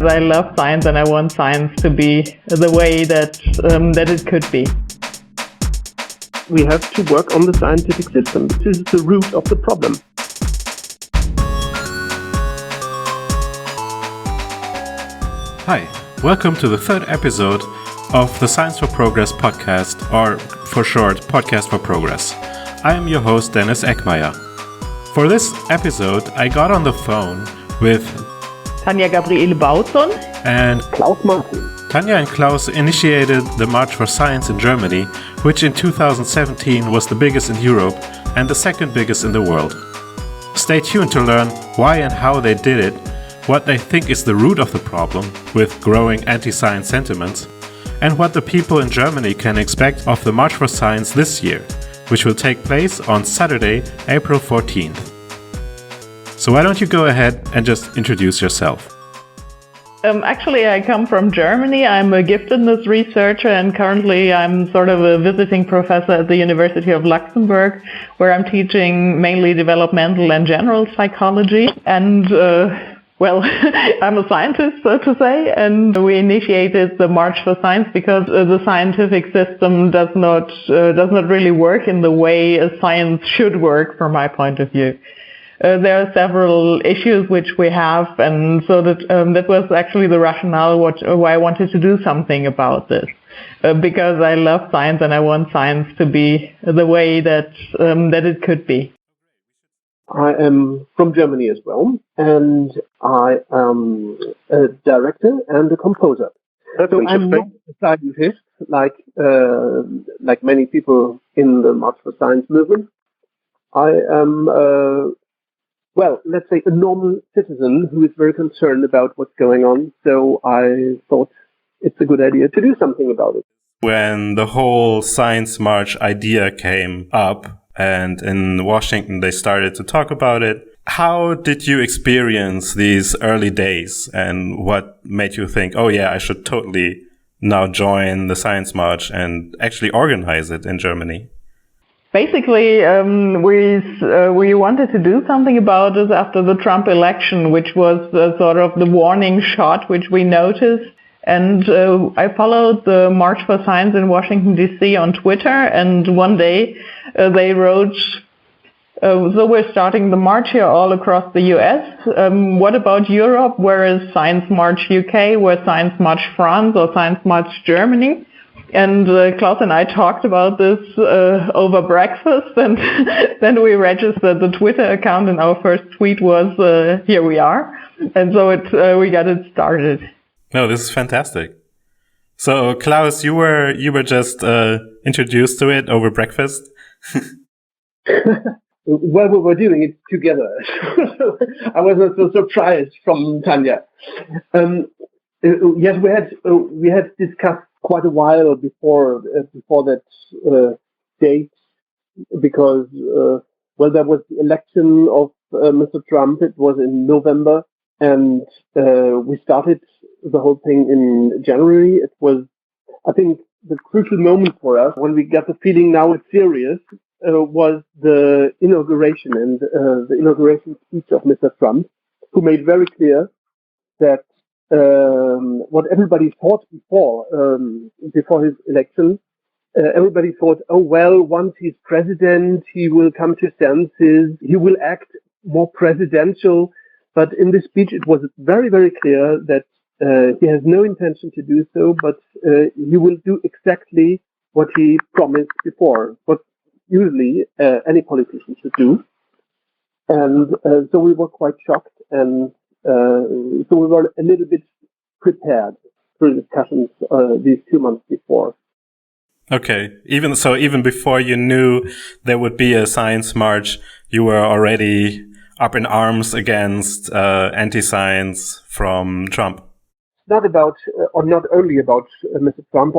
I love science and I want science to be the way that it could be. We have to work on the scientific system. This is the root of the problem. Hi, welcome to the third episode of the Science for Progress podcast, or for short, Podcast for Progress. I am your host, Dennis Eckmeyer. For this episode, I got on the phone with Tanja Gabriele Baudson and Claus Martin. Tanja and Klaus initiated the March for Science in Germany, which in 2017 was the biggest in Europe and the second biggest in the world. Stay tuned to learn why and how they did it, what they think is the root of the problem with growing anti-science sentiments, and what the people in Germany can expect of the March for Science this year, which will take place on Saturday, April 14th. So why don't you go ahead and just introduce yourself? Actually, I come from Germany. I'm a giftedness researcher, and currently I'm sort of a visiting professor at the University of Luxemburg, where I'm teaching mainly developmental and general psychology. And I'm a scientist, so to say, and we initiated the March for Science because the scientific system does not really work in the way a science should work, from my point of view. There are several issues which we have, and so that was actually the rationale why I wanted to do something about this. Because I love science and I want science to be the way that it could be. I am from Germany as well, and I am a director and a composer. So I'm not a scientist like many people in the March for Science movement. I am let's say a normal citizen who is very concerned about what's going on. So I thought it's a good idea to do something about it. When the whole Science March idea came up, and in Washington they started to talk about it, how did you experience these early days, and what made you think, oh yeah, I should totally now join the Science March and actually organize it in Germany? Basically, we wanted to do something about it after the Trump election, which was sort of the warning shot which we noticed. And I followed the March for Science in Washington, D.C. on Twitter, and one day they wrote, so we're starting the march here all across the U.S. What about Europe? Where is Science March UK? Where Science March France or Science March Germany? And Klaus and I talked about this over breakfast, and then we registered the Twitter account, and our first tweet was, here we are. And so we got it started. No, this is fantastic. So, Klaus, you were just introduced to it over breakfast? Well, we were doing it together. I was not so surprised from Tanja. Yes, we had discussed quite a while before that date, because there was the election of Mr. Trump. It was in November, and we started the whole thing in January. It was, I think, the crucial moment for us when we got the feeling now it's serious. Was the inauguration and the inauguration speech of Mr. Trump, who made very clear that what everybody thought before his election, everybody thought, oh well, once he's president, he will come to senses, he will act more presidential. But in this speech, it was very, very clear that he has no intention to do so, but he will do exactly what he promised before, what usually any politician should do. And so we were quite shocked, and so we were a little bit prepared through discussions these 2 months before. Okay. Even before you knew there would be a science march, you were already up in arms against anti-science from Trump. Not only about Mr. Trump.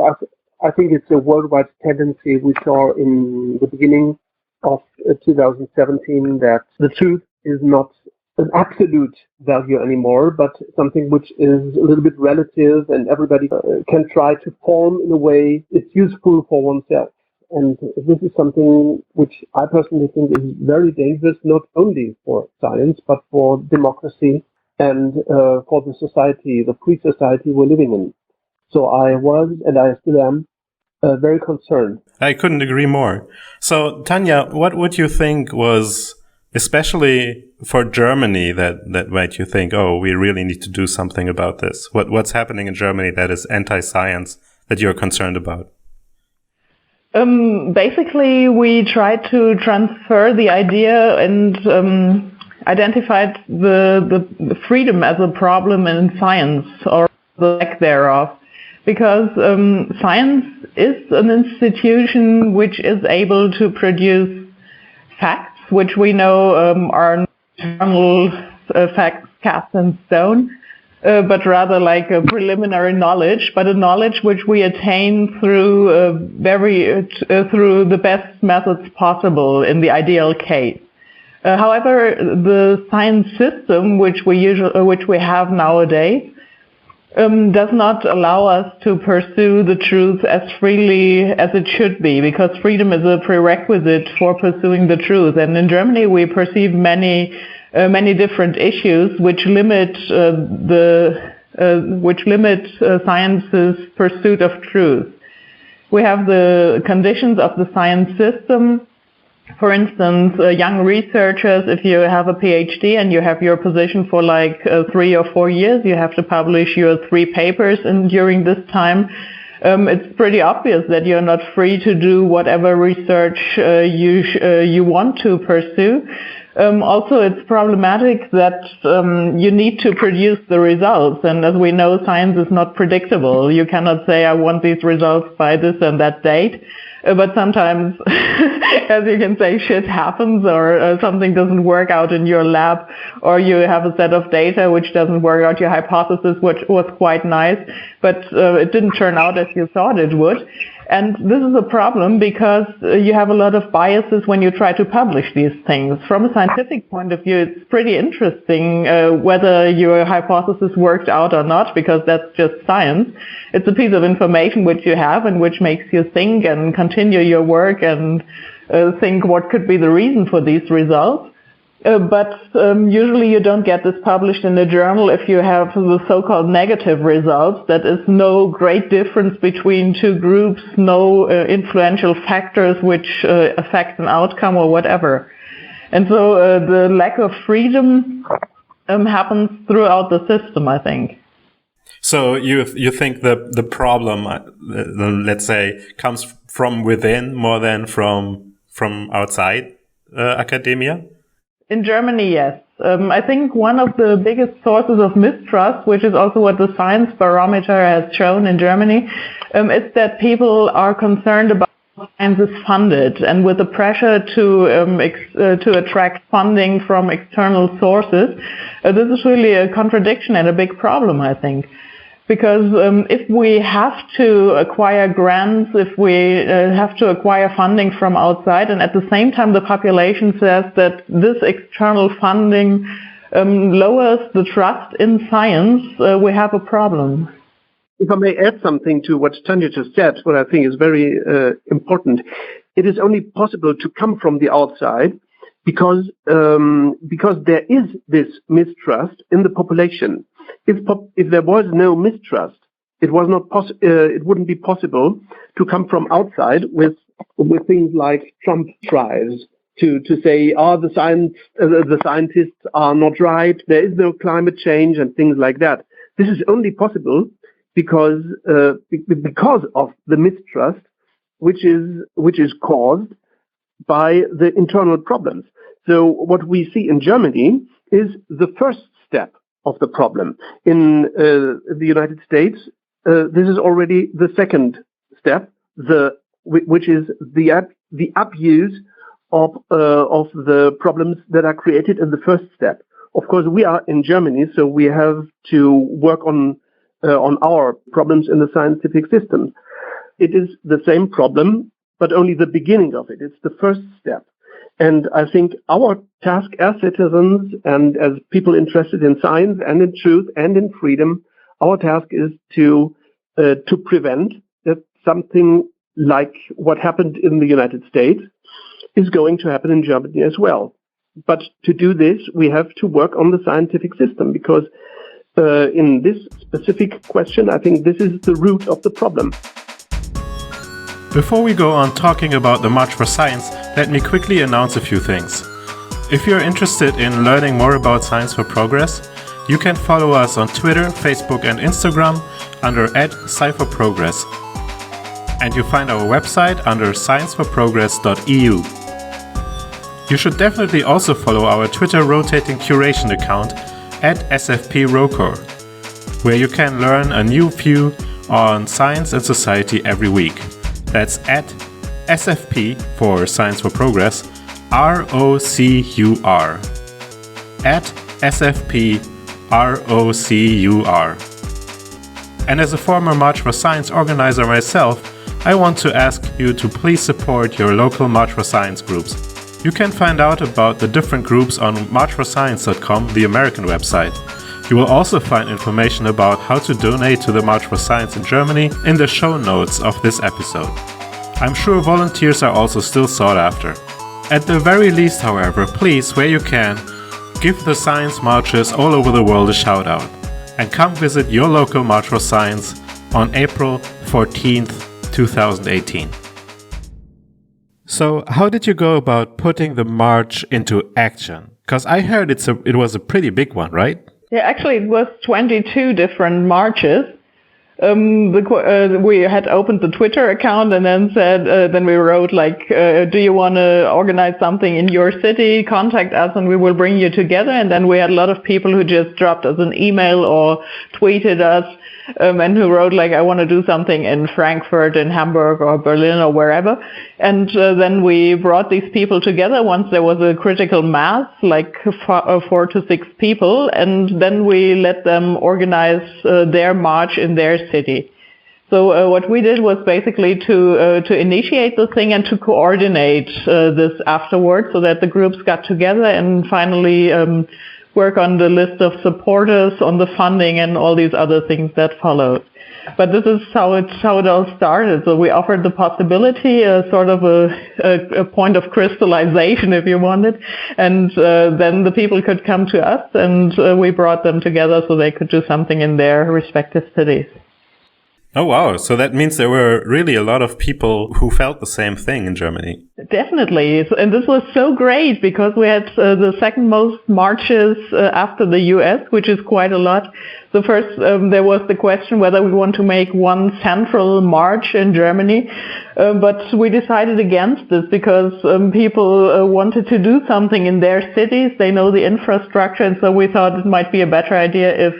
I think it's a worldwide tendency we saw in the beginning of 2017 that the truth is not an absolute value anymore, but something which is a little bit relative, and everybody can try to form in a way it's useful for oneself. And this is something which I personally think is very dangerous, not only for science, but for democracy and for the society, the free society we're living in. So I was, and I still am, very concerned. I couldn't agree more. So, Tanja, what would you think was, especially for Germany, that made you think, oh, we really need to do something about this? What's happening in Germany that is anti-science that you're concerned about? Basically, we tried to transfer the idea and identified the freedom as a problem in science, or the lack thereof, because science is an institution which is able to produce facts, which we know are eternal facts cast in stone, but rather like a preliminary knowledge, but a knowledge which we attain through through the best methods possible in the ideal case. However, the science system which we have nowadays does not allow us to pursue the truth as freely as it should be, because freedom is a prerequisite for pursuing the truth. And in Germany, we perceive many different issues which limit science's pursuit of truth. We have the conditions of the science system. For instance, young researchers, if you have a PhD and you have your position for like 3 or 4 years, you have to publish your 3 papers, and during this time, it's pretty obvious that you're not free to do whatever research you want to pursue. Also, it's problematic that you need to produce the results, and as we know, science is not predictable. You cannot say, I want these results by this and that date. But sometimes, as you can say, shit happens, or something doesn't work out in your lab, or you have a set of data which doesn't work out. Your hypothesis, which was quite nice, but it didn't turn out as you thought it would. And this is a problem because you have a lot of biases when you try to publish these things. From a scientific point of view, it's pretty interesting whether your hypothesis worked out or not, because that's just science. It's a piece of information which you have and which makes you think and continue your work and think what could be the reason for these results. But usually you don't get this published in a journal if you have the so-called negative results. That is no great difference between two groups, no influential factors which affect an outcome or whatever. And so the lack of freedom happens throughout the system, I think. So you think the problem, let's say, comes from within more than from outside academia? In Germany, yes. I think one of the biggest sources of mistrust, which is also what the science barometer has shown in Germany, is that people are concerned about how science is funded, and with the pressure to attract funding from external sources. This is really a contradiction and a big problem, I think. Because if we have to acquire grants, if we have to acquire funding from outside, and at the same time the population says that this external funding lowers the trust in science, we have a problem. If I may add something to what Tanja just said, what I think is very important, it is only possible to come from the outside because there is this mistrust in the population. If there was no mistrust, it wouldn't be possible to come from outside with things like Trump tries to say, the scientists are not right, there is no climate change and things like that. This is only possible because of the mistrust, which is caused by the internal problems. So what we see in Germany is the first step of the problem. In the United States, this is already the second step, which is the abuse of the problems that are created in the first step. Of course, we are in Germany, so we have to work on our problems in the scientific system. It is the same problem, but only the beginning of it. It's the first step. And I think our task as citizens and as people interested in science and in truth and in freedom, our task is to prevent that something like what happened in the United States is going to happen in Germany as well. But to do this, we have to work on the scientific system, because in this specific question, I think this is the root of the problem. Before we go on talking about the March for Science, let me quickly announce a few things. If you're interested in learning more about Science for Progress, you can follow us on Twitter, Facebook and Instagram under @SciForProgress. And you find our website under scienceforprogress.eu. You should definitely also follow our Twitter rotating curation account @SFPRocore, where you can learn a new view on science and society every week. That's @SFP for Science for Progress, ROCUR. @SFPROCUR. And as a former March for Science organizer myself, I want to ask you to please support your local March for Science groups. You can find out about the different groups on marchforscience.com, the American website. You will also find information about how to donate to the March for Science in Germany in the show notes of this episode. I'm sure volunteers are also still sought after. At the very least, however, please, where you can, give the science marches all over the world a shout out, and come visit your local March for Science on April 14th, 2018. So, how did you go about putting the march into action? Because I heard it was a pretty big one, right? Yeah, actually it was 22 different marches. We had opened the Twitter account and then then we wrote like, do you want to organize something in your city? Contact us and we will bring you together. And then we had a lot of people who just dropped us an email or tweeted us, and who wrote like, I want to do something in Frankfurt, in Hamburg or Berlin or wherever. And then we brought these people together once there was a critical mass, like 4 to 6 people. And then we let them organize their march in their city. So what we did was basically to initiate the thing and to coordinate this afterwards, so that the groups got together and finally work on the list of supporters, on the funding and all these other things that followed. But this is how it all started. So we offered the possibility, sort of a point of crystallization, if you wanted, and then the people could come to us, and we brought them together so they could do something in their respective cities. Oh, wow. So that means there were really a lot of people who felt the same thing in Germany. Definitely. And this was so great because we had the second most marches after the US, which is quite a lot. So first, there was the question whether we want to make one central march in Germany. But we decided against this because people wanted to do something in their cities. They know the infrastructure. And so we thought it might be a better idea if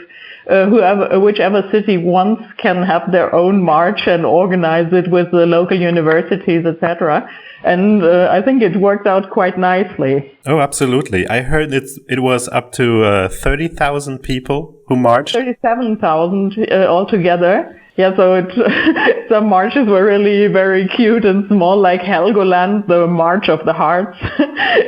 whichever city wants can have their own march and organize it with the local universities, etc. And I think it worked out quite nicely. Oh, absolutely. I heard it was up to 30,000 people who marched. 37,000 altogether. Yeah, so some marches were really very cute and small, like Helgoland, the March of the Hearts.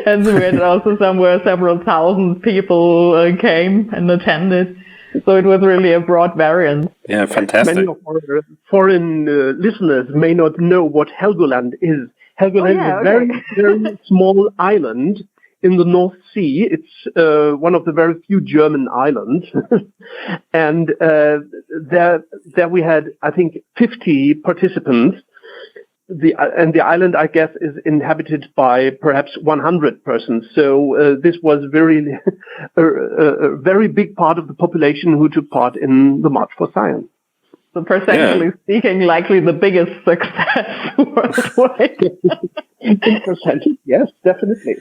And we had also somewhere several thousand people came and attended. So it was really a broad variance. Yeah, fantastic. Many of our foreign listeners may not know what Helgoland is. Helgoland is a very, very small island in the North Sea. It's one of the very few German islands. And there we had, I think, 50 participants. The island, I guess, is inhabited by perhaps 100 persons. So this was very a very big part of the population who took part in the March for Science. So percentually speaking, likely the biggest success worldwide. In percentage, yes, definitely.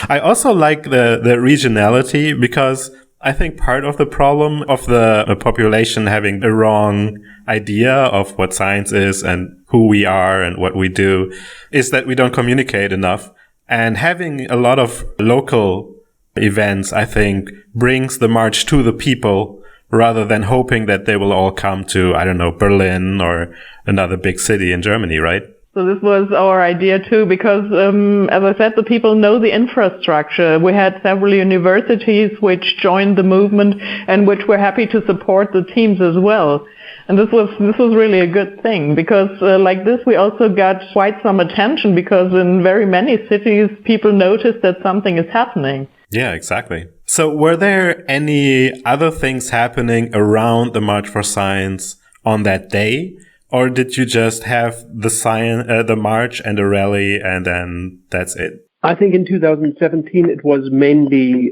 I also like the regionality, because I think part of the problem of the population having a wrong idea of what science is and who we are and what we do is that we don't communicate enough. And having a lot of local events, I think, brings the march to the people rather than hoping that they will all come to, I don't know, Berlin or another big city in Germany, right? So this was our idea too, because as I said, the people know the infrastructure. We had several universities which joined the movement and which were happy to support the teams as well. And this was really a good thing, because like this we also got quite some attention, because in very many cities people noticed that something is happening. Yeah, exactly. So were there any other things happening around the March for Science on that day? Or did you just have the march and the rally and then that's it? I think in 2017 it was mainly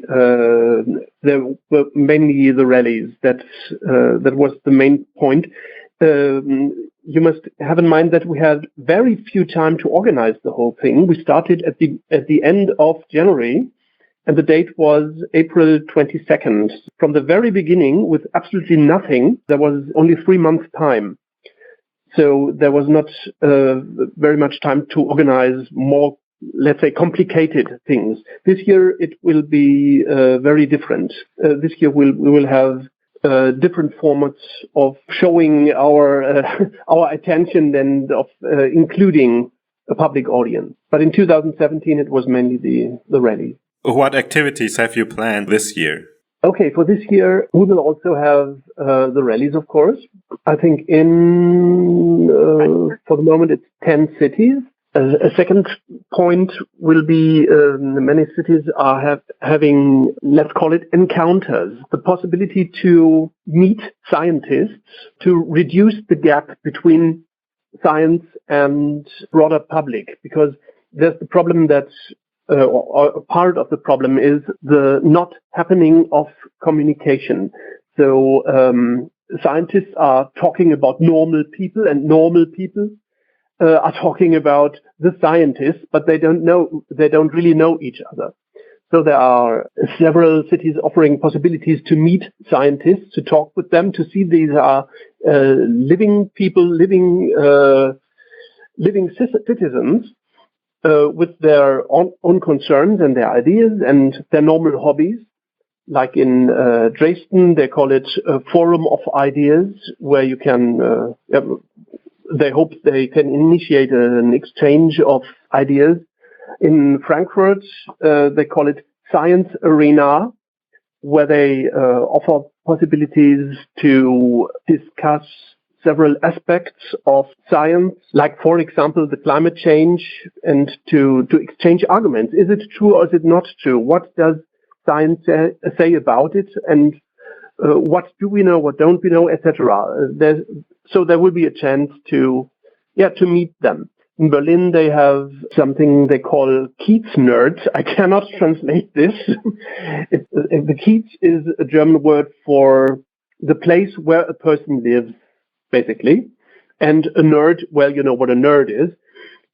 the rallies. That was the main point. You must have in mind that we had very few time to organize the whole thing. We started at the end of January, and the date was April 22nd. From the very beginning, with absolutely nothing, there was only 3 months time. So there was not very much time to organize more, let's say, complicated things. This year it will be very different. This year we will have different formats of showing our attention and of including a public audience. But in 2017 it was mainly the rally. What activities have you planned this year? Okay, for this year, we will also have the rallies, of course. I think for the moment, it's 10 cities. A second point will be many cities are having, let's call it, encounters, the possibility to meet scientists, to reduce the gap between science and broader public, because there's the problem that or part of the problem is the not happening of communication. So scientists are talking about normal people, and normal people are talking about the scientists, but they don't really know each other. So there are several cities offering possibilities to meet scientists, to talk with them, to see these are living people, living citizens. With their own concerns and their ideas and their normal hobbies. Like in Dresden, they call it a forum of ideas, where you can, they hope they can initiate an exchange of ideas. In Frankfurt, they call it Science Arena, where they offer possibilities to discuss several aspects of science, like, for example, the climate change, and to exchange arguments. Is it true or is it not true? What does science say about it? And what do we know, what don't we know, etc. So there will be a chance to meet them. In Berlin, they have something they call Kiez Nerds. I cannot translate this. The Kiez is a German word for the place where a person lives, basically. And a nerd, well, you know what a nerd is.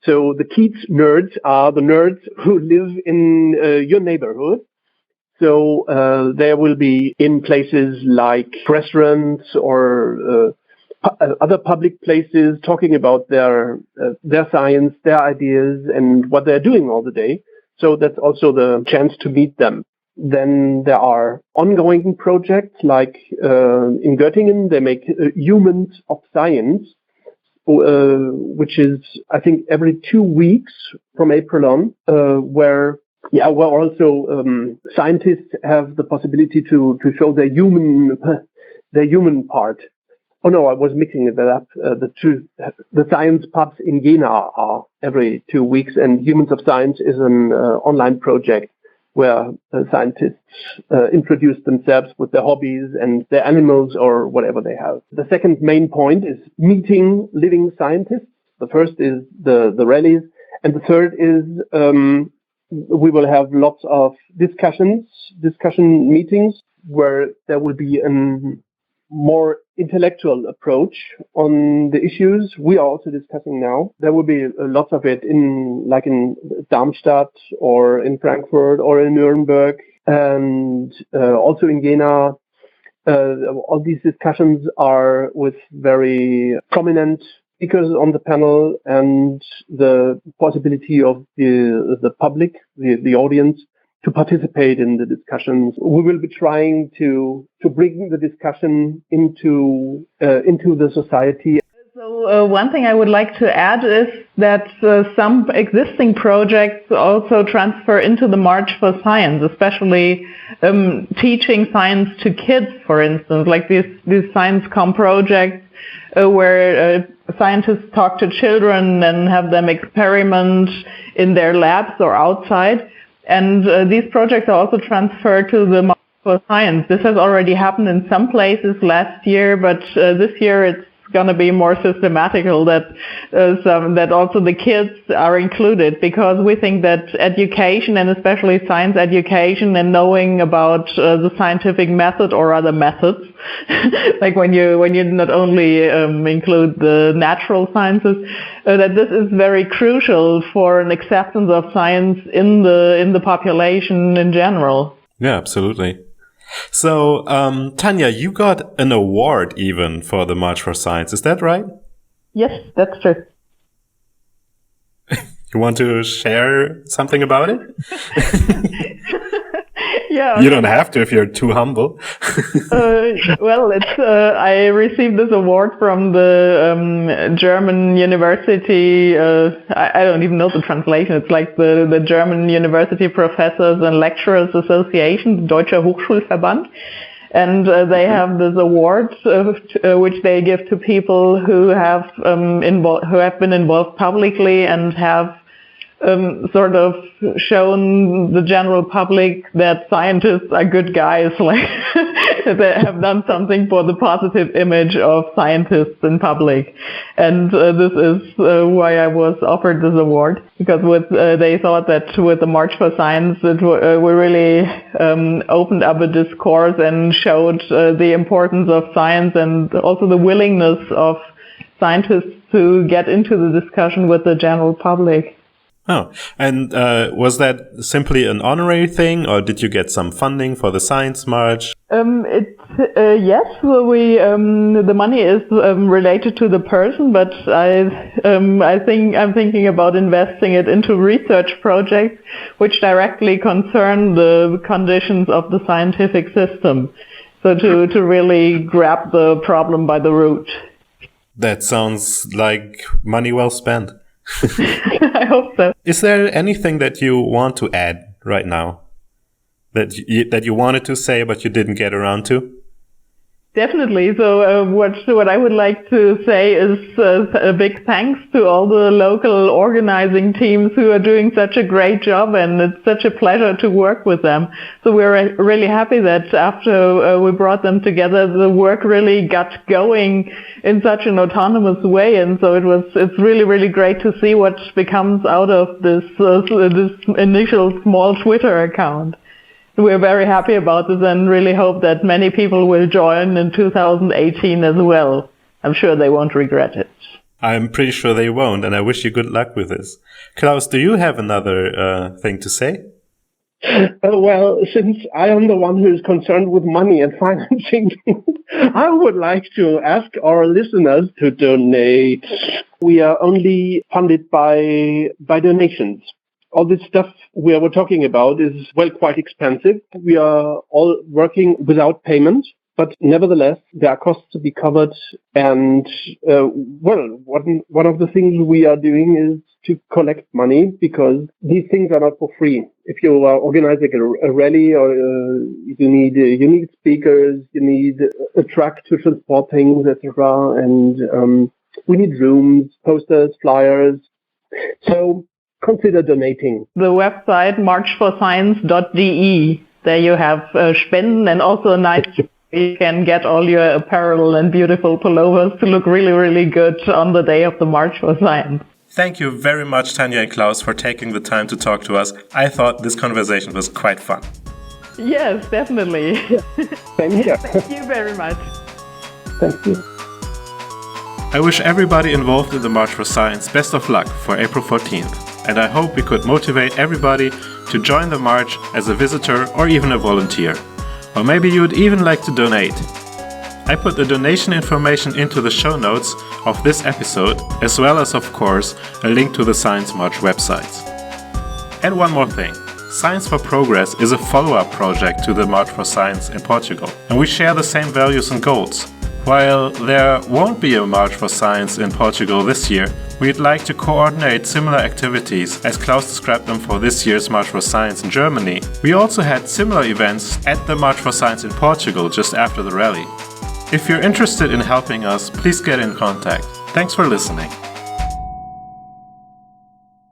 So the Kiez Nerds are the nerds who live in your neighborhood. So there will be in places like restaurants or other public places talking about their science, their ideas, and what they're doing all the day. So that's also the chance to meet them. Then there are ongoing projects like in Göttingen, they make Humans of Science, which is, I think, every 2 weeks from April on, where also scientists have the possibility to show their human part. Oh no, I was mixing that up. The science pubs in Jena are every 2 weeks, and Humans of Science is an online project where scientists introduce themselves with their hobbies and their animals or whatever they have. The second main point is meeting living scientists. The first is the rallies, and the third is we will have lots of discussion meetings where there will be a more intellectual approach on the issues we are also discussing now. There will be lots of it in Darmstadt or in Frankfurt or in Nuremberg, and also in Jena. All these discussions are with very prominent speakers on the panel, and the possibility of the public, the audience, to participate in the discussions. We will be trying to bring the discussion into the society. So one thing I would like to add is that some existing projects also transfer into the March for Science, especially teaching science to kids, for instance, like these ScienceCom projects where scientists talk to children and have them experiment in their labs or outside. And these projects are also transferred to the March for Science. This has already happened in some places last year, but this year it's going to be more systematical that also the kids are included, because we think that education, and especially science education and knowing about the scientific method or other methods, like when you not only include the natural sciences, that this is very crucial for an acceptance of science in the population in general. Yeah, absolutely. So, Tanja, you got an award even for the March for Science. Is that right? Yes, that's true. You want to share something about it? Yeah. You don't have to if you're too humble. Well, I received this award from the German university. I don't even know the translation. It's like the German University Professors and Lecturers Association, Deutscher Hochschulverband. And they have this award which they give to people who have been involved publicly and have sort of shown the general public that scientists are good guys, like they have done something for the positive image of scientists in public. And this is why I was offered this award, because they thought that with the March for Science, we really opened up a discourse and showed the importance of science and also the willingness of scientists to get into the discussion with the general public. Oh, and was that simply an honorary thing, or did you get some funding for the Science March? Yes, the money is related to the person, but I'm thinking about investing it into research projects which directly concern the conditions of the scientific system. So to really grab the problem by the root. That sounds like money well spent. I hope so. Is there anything that you want to add right now that you wanted to say but you didn't get around to? Definitely. So what I would like to say is a big thanks to all the local organizing teams who are doing such a great job, and it's such a pleasure to work with them. So we're really happy that after we brought them together, the work really got going in such an autonomous way, and so it's really, really great to see what becomes out of this initial small Twitter account. We're very happy about this and really hope that many people will join in 2018 as well. I'm sure they won't regret it. I'm pretty sure they won't, and I wish you good luck with this. Klaus, do you have another thing to say? Well, since I am the one who is concerned with money and financing, I would like to ask our listeners to donate. We are only funded by donations. All this stuff we were talking about is, well, quite expensive. We are all working without payment, but nevertheless, there are costs to be covered. And, one of the things we are doing is to collect money, because these things are not for free. If you are organizing a rally, or you need speakers, you need a truck to transport things, etc. And we need rooms, posters, flyers. So consider donating. The website marchforscience.de. There you have Spenden, and also a nice. You can get all your apparel and beautiful pullovers to look really, really good on the day of the March for Science. Thank you very much, Tanja and Klaus, for taking the time to talk to us. I thought this conversation was quite fun. Yes, definitely. Same here. Thank you very much. Thank you. I wish everybody involved in the March for Science best of luck for April 14th. And I hope we could motivate everybody to join the march as a visitor or even a volunteer. Or maybe you would even like to donate. I put the donation information into the show notes of this episode, as well as, of course, a link to the Science March website. And one more thing. Science for Progress is a follow-up project to the March for Science in Portugal, and we share the same values and goals. While there won't be a March for Science in Portugal this year, we'd like to coordinate similar activities as Klaus described them for this year's March for Science in Germany. We also had similar events at the March for Science in Portugal just after the rally. If you're interested in helping us, please get in contact. Thanks for listening.